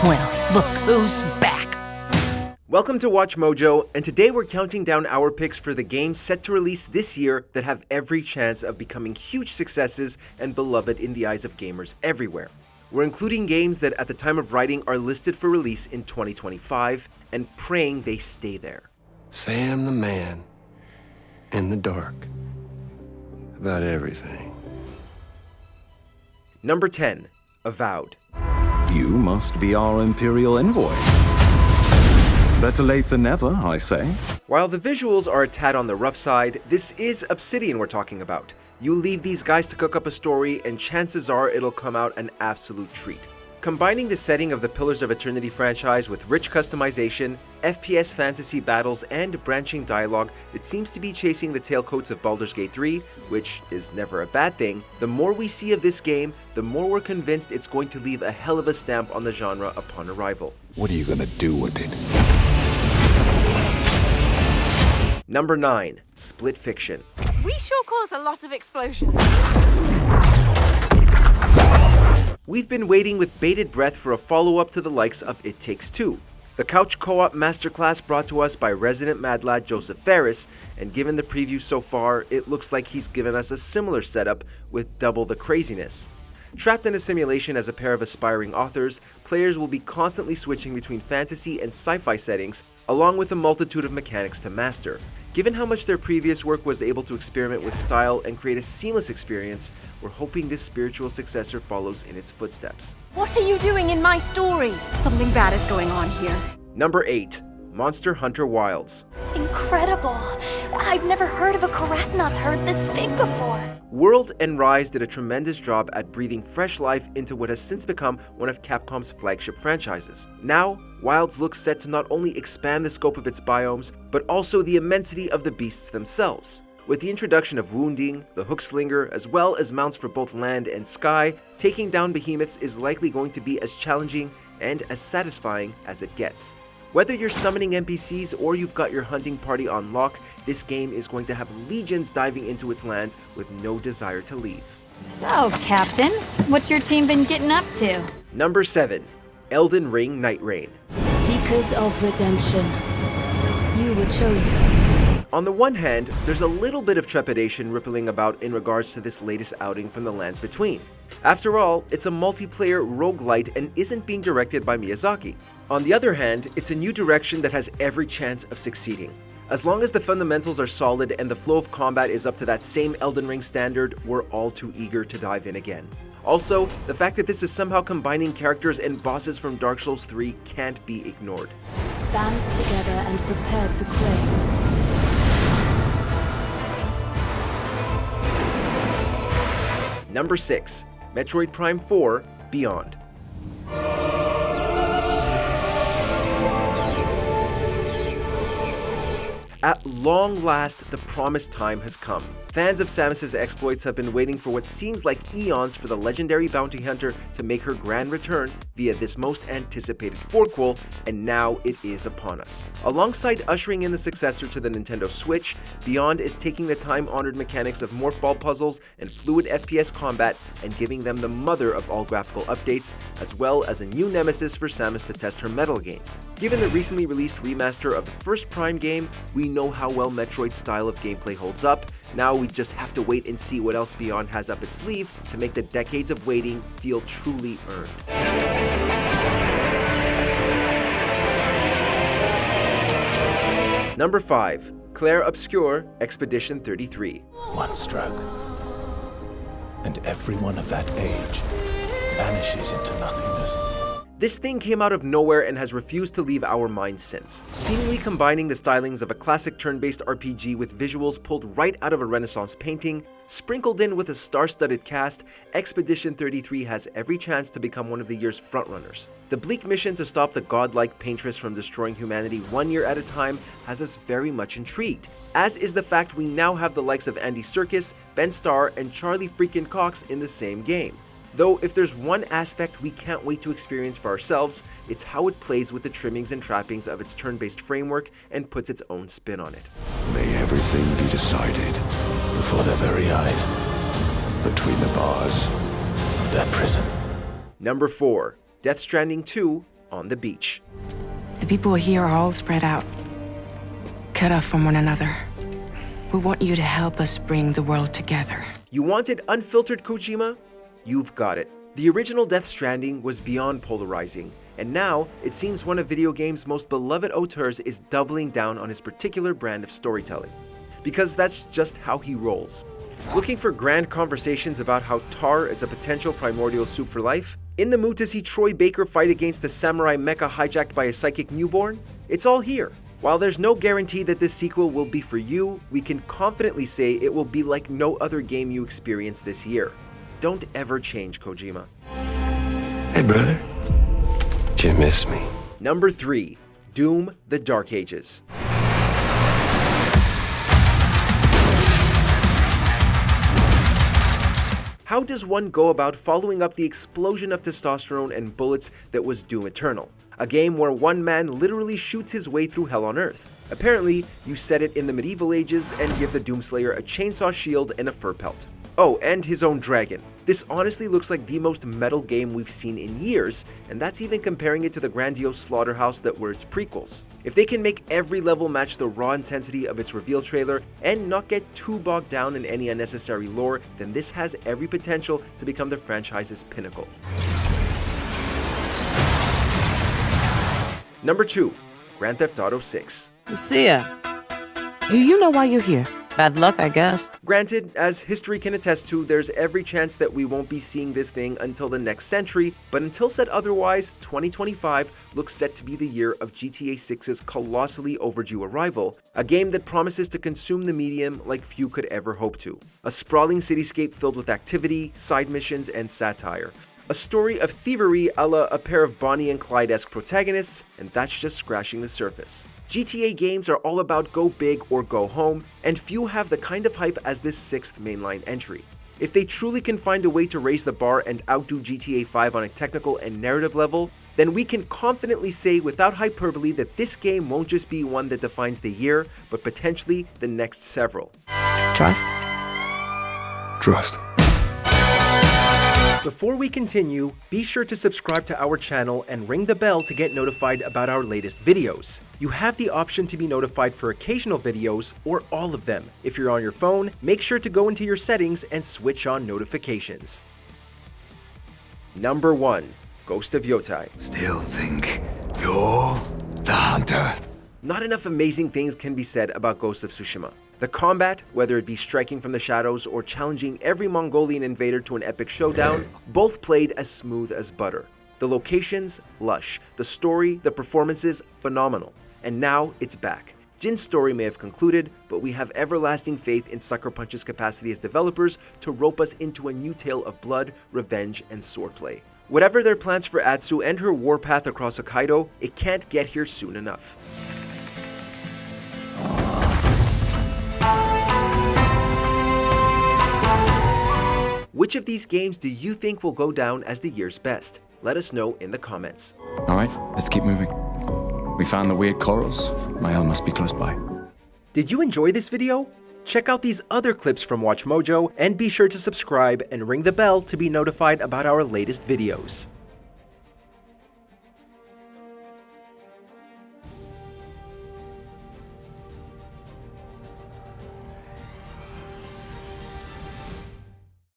Well, look who's back. Welcome to Watch Mojo, and today we're counting down our picks for the games set to release this year that have every chance of becoming huge successes and beloved in the eyes of gamers everywhere. We're including games that at the time of writing are listed for release in 2025 and praying they stay there. Sam the man in the dark about everything. Number 10, Avowed. You must be our Imperial envoy. Better late than never, I say. While the visuals are a tad on the rough side, this is Obsidian we're talking about. You leave these guys to cook up a story and chances are it'll come out an absolute treat. Combining the setting of the Pillars of Eternity franchise with rich customization, FPS fantasy battles, and branching dialogue that seems to be chasing the tailcoats of Baldur's Gate 3, which is never a bad thing, the more we see of this game, the more we're convinced it's going to leave a hell of a stamp on the genre upon arrival. What are you gonna do with it? Number 9, Split Fiction. We sure cause a lot of explosions. We've been waiting with bated breath for a follow-up to the likes of It Takes Two, the couch co-op masterclass brought to us by resident mad lad Joseph Ferris, and given the preview so far, it looks like he's given us a similar setup with double the craziness. Trapped in a simulation as a pair of aspiring authors, players will be constantly switching between fantasy and sci-fi settings, along with a multitude of mechanics to master. Given how much their previous work was able to experiment with style and create a seamless experience, we're hoping this spiritual successor follows in its footsteps. What are you doing in my story? Something bad is going on here. Number 8, Monster Hunter Wilds. Incredible! I've never heard of a Karathnoth herd this big before. World and Rise did a tremendous job at breathing fresh life into what has since become one of Capcom's flagship franchises. Now, Wilds looks set to not only expand the scope of its biomes, but also the immensity of the beasts themselves. With the introduction of wounding, the hookslinger, as well as mounts for both land and sky, taking down behemoths is likely going to be as challenging and as satisfying as it gets. Whether you're summoning NPCs or you've got your hunting party on lock, this game is going to have legions diving into its lands with no desire to leave. So, Captain, what's your team been getting up to? Number 7, Elden Ring Night Rain. Seekers of redemption, you were chosen. On the one hand, there's a little bit of trepidation rippling about in regards to this latest outing from the Lands Between. After all, it's a multiplayer roguelite and isn't being directed by Miyazaki. On the other hand, it's a new direction that has every chance of succeeding. As long as the fundamentals are solid and the flow of combat is up to that same Elden Ring standard, we're all too eager to dive in again. Also, the fact that this is somehow combining characters and bosses from Dark Souls 3 can't be ignored. Band together and prepare to claim. Number 6, Metroid Prime 4 Beyond. At long last, the promised time has come. Fans of Samus's exploits have been waiting for what seems like eons for the legendary bounty hunter to make her grand return via this most anticipated fourquel, and now it is upon us. Alongside ushering in the successor to the Nintendo Switch, Beyond is taking the time-honored mechanics of morph ball puzzles and fluid FPS combat and giving them the mother of all graphical updates, as well as a new nemesis for Samus to test her mettle against. Given the recently released remaster of the first Prime game, we know how well Metroid's style of gameplay holds up. Now we just have to wait and see what else Beyond has up its sleeve to make the decades of waiting feel truly earned. Number 5, Claire Obscure Expedition 33. One stroke, and everyone of that age vanishes into nothingness. This thing came out of nowhere and has refused to leave our minds since. Seemingly combining the stylings of a classic turn-based RPG with visuals pulled right out of a Renaissance painting, sprinkled in with a star-studded cast, Expedition 33 has every chance to become one of the year's frontrunners. The bleak mission to stop the godlike paintress from destroying humanity 1 year at a time has us very much intrigued, as is the fact we now have the likes of Andy Serkis, Ben Starr, and Charlie freaking Cox in the same game. Though if there's one aspect we can't wait to experience for ourselves, it's how it plays with the trimmings and trappings of its turn-based framework and puts its own spin on it. May everything be decided before their very eyes, between the bars of that prison. Number 4, Death Stranding 2, on the beach. The people here are all spread out, cut off from one another. We want you to help us bring the world together. You wanted unfiltered Kojima? You've got it. The original Death Stranding was beyond polarizing, and now it seems one of video games' most beloved auteurs is doubling down on his particular brand of storytelling. Because that's just how he rolls. Looking for grand conversations about how tar is a potential primordial soup for life? In the mood to see Troy Baker fight against a samurai mecha hijacked by a psychic newborn? It's all here. While there's no guarantee that this sequel will be for you, we can confidently say it will be like no other game you experience this year. Don't ever change, Kojima. Hey, brother. Did you miss me? Number 3. Doom: The Dark Ages. How does one go about following up the explosion of testosterone and bullets that was Doom Eternal? A game where one man literally shoots his way through hell on earth. Apparently, you set it in the medieval ages and give the Doomslayer a chainsaw shield and a fur pelt. Oh, and his own dragon. This honestly looks like the most metal game we've seen in years, and that's even comparing it to the grandiose Slaughterhouse that were its prequels. If they can make every level match the raw intensity of its reveal trailer and not get too bogged down in any unnecessary lore, then this has every potential to become the franchise's pinnacle. Number 2. Grand Theft Auto 6. Lucia, do you know why you're here? Bad luck, I guess. Granted, as history can attest to, there's every chance that we won't be seeing this thing until the next century, but until said otherwise, 2025 looks set to be the year of GTA 6's colossally overdue arrival, a game that promises to consume the medium like few could ever hope to. A sprawling cityscape filled with activity, side missions, and satire. A story of thievery a la a pair of Bonnie and Clyde-esque protagonists, and that's just scratching the surface. GTA games are all about go big or go home, and few have the kind of hype as this 6th mainline entry. If they truly can find a way to raise the bar and outdo GTA 5 on a technical and narrative level, then we can confidently say without hyperbole that this game won't just be one that defines the year, but potentially the next several. Trust? Trust. Before we continue, be sure to subscribe to our channel and ring the bell to get notified about our latest videos. You have the option to be notified for occasional videos or all of them. If you're on your phone, make sure to go into your settings and switch on notifications. Number 1. Ghost of Yotei. Still think you're the hunter? Not enough amazing things can be said about Ghost of Tsushima. The combat, whether it be striking from the shadows or challenging every Mongolian invader to an epic showdown, both played as smooth as butter. The locations, lush. The story, the performances, phenomenal. And now it's back. Jin's story may have concluded, but we have everlasting faith in Sucker Punch's capacity as developers to rope us into a new tale of blood, revenge, and swordplay. Whatever their plans for Atsu and her warpath across Hokkaido, it can't get here soon enough. Which of these games do you think will go down as the year's best? Let us know in the comments. Alright, let's keep moving. We found the weird corals. Mael must be close by. Did you enjoy this video? Check out these other clips from WatchMojo and be sure to subscribe and ring the bell to be notified about our latest videos.